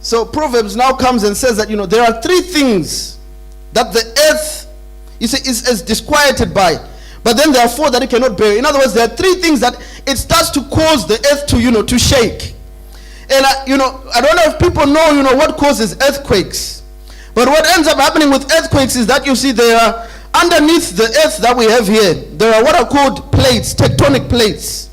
So Proverbs now comes and says that, there are three things that the earth is disquieted by. But then there are four that it cannot bear. In other words, there are three things that it starts to cause the earth to shake. And I don't know if people know, what causes earthquakes. But what ends up happening with earthquakes is that there are underneath the earth that we have here, there are what are called plates, tectonic plates.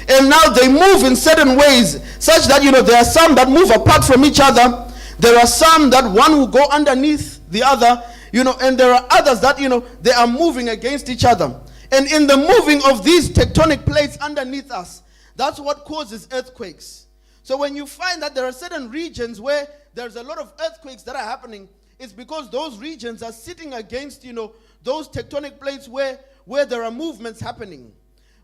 And now they move in certain ways, such that there are some that move apart from each other. There are some that one will go underneath the other, and there are others that they are moving against each other. And in the moving of these tectonic plates underneath us, that's what causes earthquakes. So when you find that there are certain regions where there's a lot of earthquakes that are happening, it's because those regions are sitting against those tectonic plates where there are movements happening.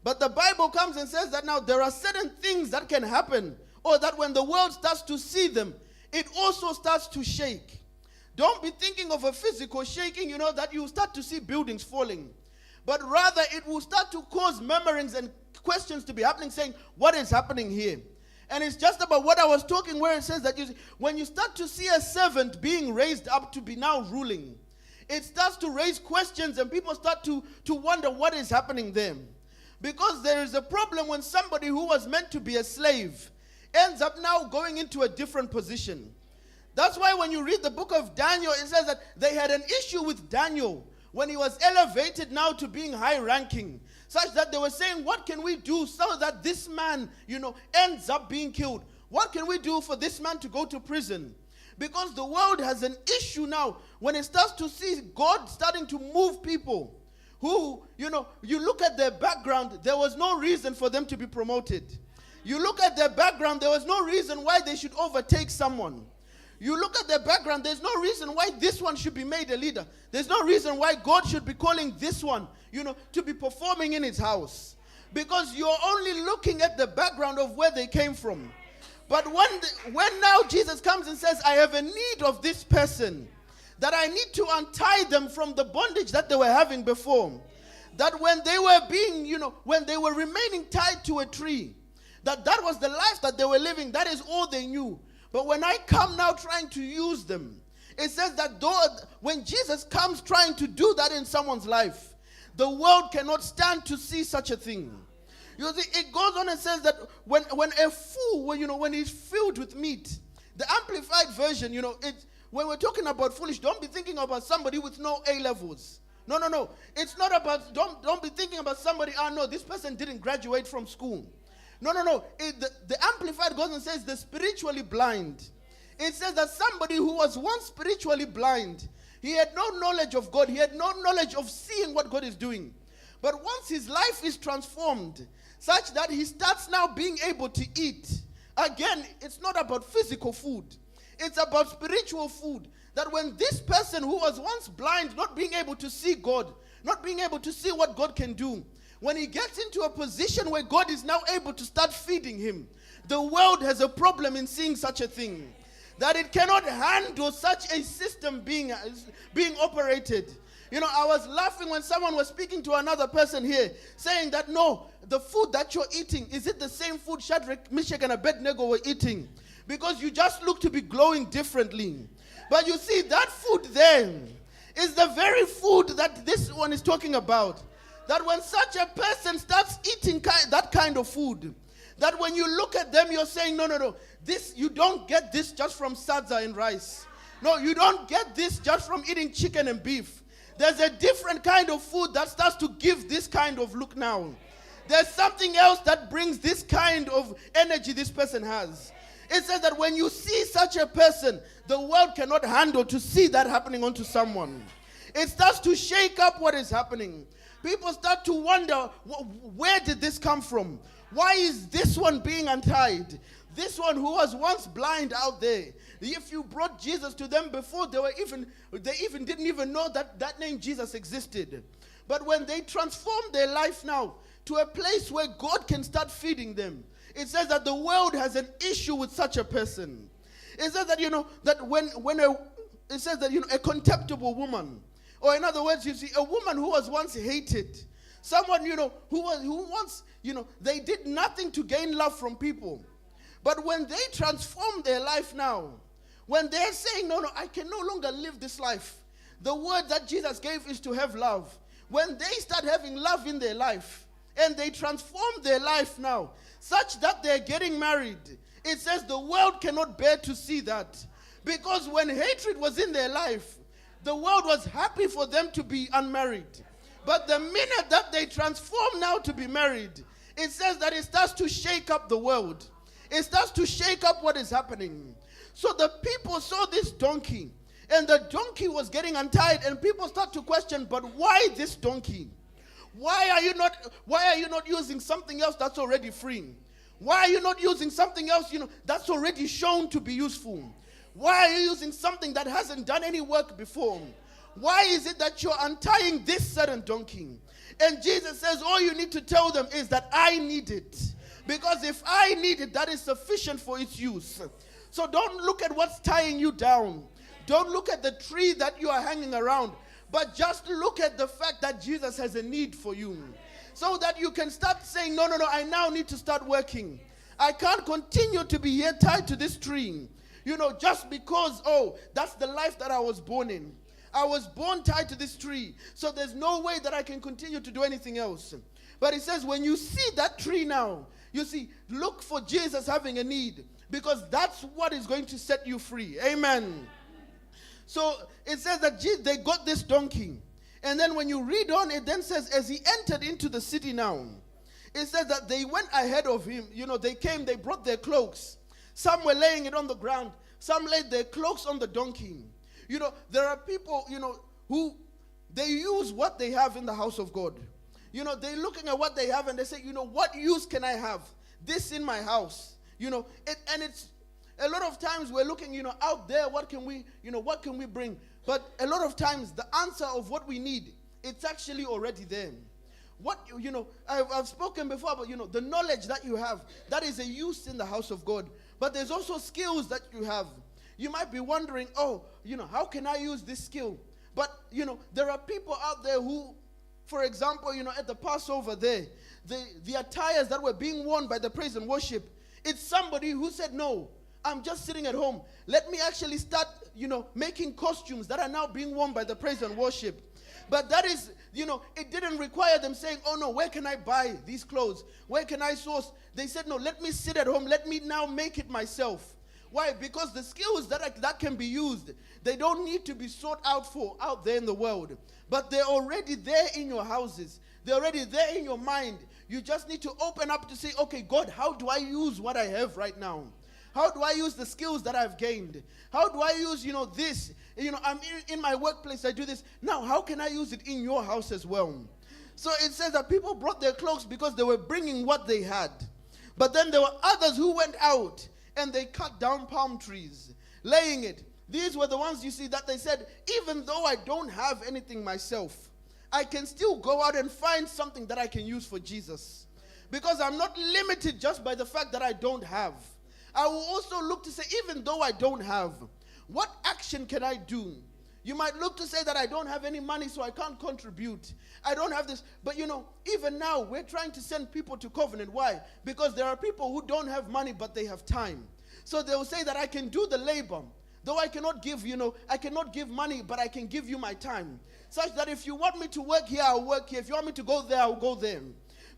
But the Bible comes and says that now there are certain things that can happen, or that when the world starts to see them, it also starts to shake. Don't be thinking of a physical shaking, that you start to see buildings falling. But rather it will start to cause murmurings and questions to be happening, saying, what is happening here? And it's just about what I was talking, where it says that when you start to see a servant being raised up to be now ruling, it starts to raise questions, and people start to wonder what is happening there. Because there is a problem when somebody who was meant to be a slave ends up now going into a different position. That's why when you read the book of Daniel, it says that they had an issue with Daniel when he was elevated now to being high ranking, such that they were saying, what can we do so that this man, ends up being killed? What can we do for this man to go to prison? Because the world has an issue now when it starts to see God starting to move people who, you look at their background, there was no reason for them to be promoted. You look at their background, there was no reason why they should overtake someone. You look at their background, there's no reason why this one should be made a leader. There's no reason why God should be calling this one, to be performing in his house. Because you're only looking at the background of where they came from. But when now Jesus comes and says, I have a need of this person, that I need to untie them from the bondage that they were having before. That when they were being, when they were remaining tied to a tree, that was the life that they were living. That is all they knew. But when I come now trying to use them, it says that when Jesus comes trying to do that in someone's life, the world cannot stand to see such a thing. You see, it goes on and says that when a fool, when he's filled with meat, the Amplified Version, when we're talking about foolish, don't be thinking about somebody with no A levels. No. It's not about, don't be thinking about somebody, this person didn't graduate from school. No. The Amplified goes and says the spiritually blind. It says that somebody who was once spiritually blind, he had no knowledge of God. He had no knowledge of seeing what God is doing. But once his life is transformed, such that he starts now being able to eat. Again, it's not about physical food. It's about spiritual food. That when this person who was once blind, not being able to see God, not being able to see what God can do, when he gets into a position where God is now able to start feeding him, the world has a problem in seeing such a thing. That it cannot handle such a system being operated. I was laughing when someone was speaking to another person here, saying that, no, the food that you're eating, is it the same food Shadrach, Meshach, and Abednego were eating? Because you just look to be glowing differently. But you see, that food then is the very food that this one is talking about. That when such a person starts eating that kind of food, that when you look at them, you're saying, no, this, you don't get this just from sadza and rice. No, you don't get this just from eating chicken and beef. There's a different kind of food that starts to give this kind of look now. There's something else that brings this kind of energy this person has. It says that when you see such a person, the world cannot handle to see that happening onto someone. It starts to shake up what is happening. People start to wonder, where did this come from? Why is this one being untied? This one who was once blind out there. If you brought Jesus to them before, they even didn't even know that name Jesus existed. But when they transform their life now to a place where God can start feeding them, it says that the world has an issue with such a person. It says that, a contemptible woman, or in other words, you see, a woman who was once hated, someone, who once, they did nothing to gain love from people. But when they transform their life now, When they're saying, no, I can no longer live this life. The word that Jesus gave is to have love. When they start having love in their life, and they transform their life now, such that they're getting married, it says the world cannot bear to see that. Because when hatred was in their life, the world was happy for them to be unmarried. But the minute that they transform now to be married, it says that it starts to shake up the world. It starts to shake up what is happening. So the people saw this donkey, and the donkey was getting untied, and people start to question, but why this donkey? Why are you not using something else that's already free? Why are you not using something else, that's already shown to be useful? Why are you using something that hasn't done any work before? Why is it that you're untying this certain donkey? And Jesus says, all you need to tell them is that I need it. Because if I need it, that is sufficient for its use. So don't look at what's tying you down. Don't look at the tree that you are hanging around. But just look at the fact that Jesus has a need for you. So that you can start saying, no, I now need to start working. I can't continue to be here tied to this tree. Just because, that's the life that I was born in. I was born tied to this tree. So there's no way that I can continue to do anything else. But it says when you see that tree now, you see, look for Jesus having a need. Because that's what is going to set you free. Amen. So it says that they got this donkey. And then when you read on, it then says, as he entered into the city now, it says that they went ahead of him. They came, they brought their cloaks. Some were laying it on the ground. Some laid their cloaks on the donkey. There are people, who they use what they have in the house of God. They're looking at what they have and they say, what use can I have? This in my house. And it's a lot of times we're looking, out there, what can we bring? But a lot of times the answer of what we need, it's actually already there. I've spoken before about, the knowledge that you have, that is a use in the house of God. But there's also skills that you have. You might be wondering, how can I use this skill? But, there are people out there who, for example, at the Passover there, the attires that were being worn by the praise and worship, it's somebody who said, no, I'm just sitting at home. Let me actually start, making costumes that are now being worn by the praise and worship. But that is, it didn't require them saying, oh no, where can I buy these clothes? Where can I source? They said, no, let me sit at home. Let me now make it myself. Why? Because the skills that can be used, they don't need to be sought out there in the world. But they're already there in your houses. They're already there in your mind. You just need to open up to say, okay, God, how do I use what I have right now? How do I use the skills that I've gained? How do I use, this? I'm in my workplace, I do this. Now, how can I use it in your house as well? So it says that people brought their cloaks because they were bringing what they had. But then there were others who went out and they cut down palm trees, laying it. These were the ones you see that they said, even though I don't have anything myself, I can still go out and find something that I can use for Jesus. Because I'm not limited just by the fact that I don't have. I will also look to say, even though I don't have, what action can I do? You might look to say that I don't have any money, so I can't contribute. I don't have this. But even now, we're trying to send people to Covenant. Why? Because there are people who don't have money, but they have time. So they will say that I can do the labor. Though I cannot give, I cannot give money, but I can give you my time. Such that if you want me to work here, I'll work here. If you want me to go there, I'll go there.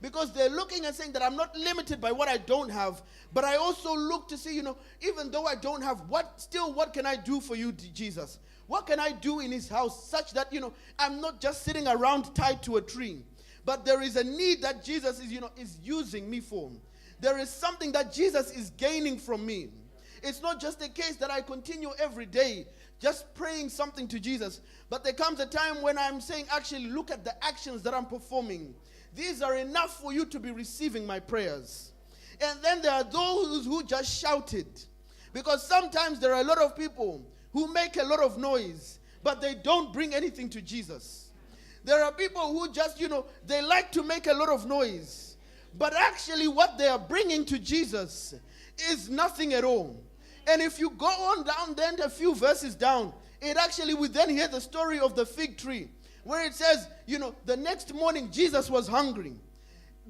Because they're looking and saying that I'm not limited by what I don't have. But I also look to see, even though I don't have, what can I do for you, Jesus? What can I do in his house such that, I'm not just sitting around tied to a tree. But there is a need that Jesus is using me for. There is something that Jesus is gaining from me. It's not just a case that I continue every day just praying something to Jesus. But there comes a time when I'm saying, actually, look at the actions that I'm performing. These are enough for you to be receiving my prayers. And then there are those who just shouted. Because sometimes there are a lot of people who make a lot of noise, but they don't bring anything to Jesus. There are people who just, they like to make a lot of noise. But actually what they are bringing to Jesus is nothing at all. And if you go on down then a few verses down, it actually we then hear the story of the fig tree. Where it says, the next morning Jesus was hungry.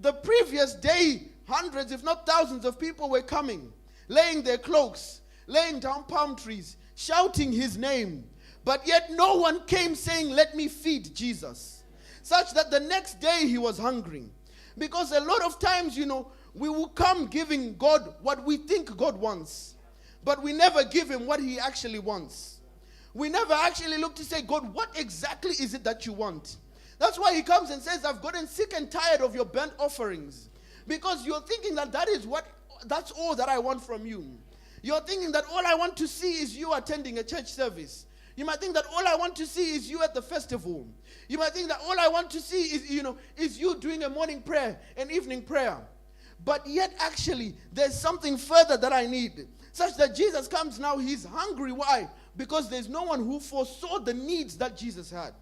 The previous day, hundreds if not thousands of people were coming, laying their cloaks, laying down palm trees, shouting his name. But yet no one came saying, let me feed Jesus. Such that the next day he was hungry. Because a lot of times, we will come giving God what we think God wants. But we never give him what he actually wants. We never actually look to say, God, what exactly is it that you want? That's why he comes and says, I've gotten sick and tired of your burnt offerings. Because you're thinking that that's all that I want from you. You're thinking that all I want to see is you attending a church service. You might think that all I want to see is you at the festival. You might think that all I want to see is you doing a morning prayer, an evening prayer. But yet actually, there's something further that I need. Such that Jesus comes now, he's hungry. Why? Because there's no one who foresaw the needs that Jesus had.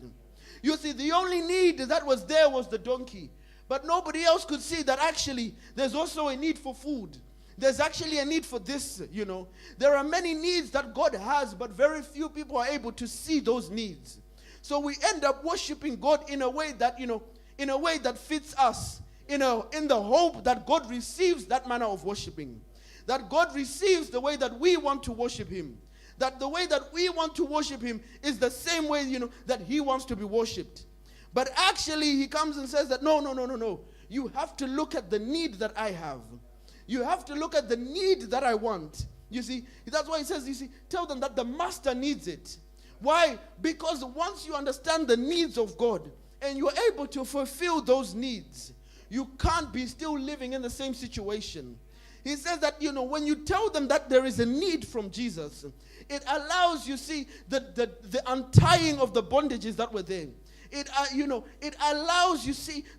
You see, the only need that was there was the donkey. But nobody else could see that actually there's also a need for food. There's actually a need for this, There are many needs that God has, but very few people are able to see those needs. So we end up worshiping God in a way that, in a way that fits us, in the hope that God receives that manner of worshiping. That God receives the way that we want to worship him. That the way that we want to worship him is the same way, that he wants to be worshipped. But actually, he comes and says that, no. You have to look at the need that I have. You have to look at the need that I want. You see, that's why he says, tell them that the master needs it. Why? Because once you understand the needs of God and you're able to fulfill those needs, you can't be still living in the same situation. He says that, when you tell them that there is a need from Jesus, it allows, the untying of the bondages that were there. It allows,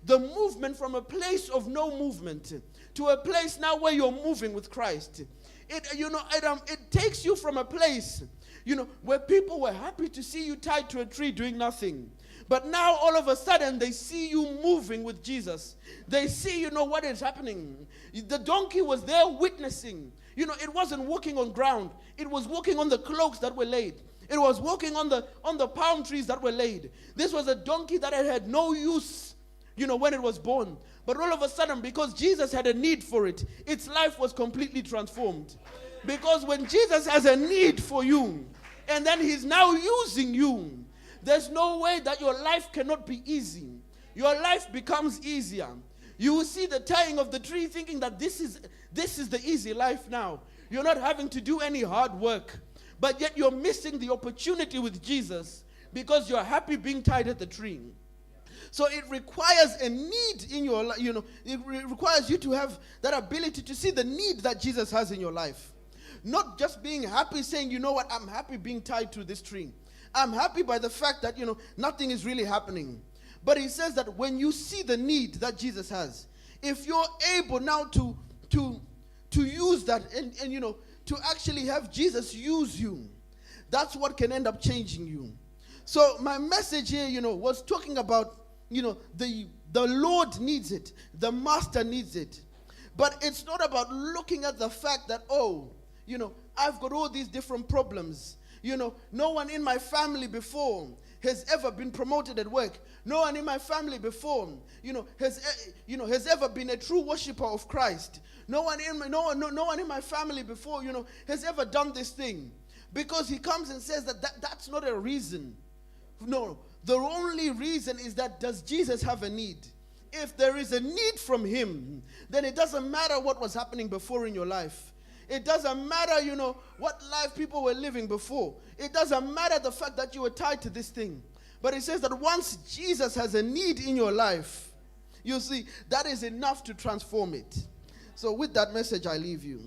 the movement from a place of no movement to a place now where you're moving with Christ. It takes you from a place, where people were happy to see you tied to a tree doing nothing. But now all of a sudden they see you moving with Jesus. They see, what is happening. The donkey was there witnessing. It wasn't walking on ground. It was walking on the cloaks that were laid. It was walking on the palm trees that were laid. This was a donkey that had no use, when it was born. But all of a sudden, because Jesus had a need for it, its life was completely transformed. Because when Jesus has a need for you, and then he's now using you, there's no way that your life cannot be easy. Your life becomes easier. You will see the tying of the tree thinking that this is the easy life now. You're not having to do any hard work. But yet you're missing the opportunity with Jesus because you're happy being tied at the tree. So it requires a need in your life. It requires you to have that ability to see the need that Jesus has in your life. Not just being happy saying, I'm happy being tied to this tree. I'm happy by the fact that, nothing is really happening. But he says that when you see the need that Jesus has, if you're able now to use that and to actually have Jesus use you, that's what can end up changing you. So my message here, was talking about, the Lord needs it. The Master needs it. But it's not about looking at the fact that, I've got all these different problems. No one in my family before has ever been promoted at work. No one in my family before, has ever been a true worshiper of Christ. No one in my family before, has ever done this thing. Because he comes and says that's not a reason. No, the only reason is that does Jesus have a need? If there is a need from him, then it doesn't matter what was happening before in your life. It doesn't matter, what life people were living before. It doesn't matter the fact that you were tied to this thing. But it says that once Jesus has a need in your life, you see, that is enough to transform it. So with that message, I leave you.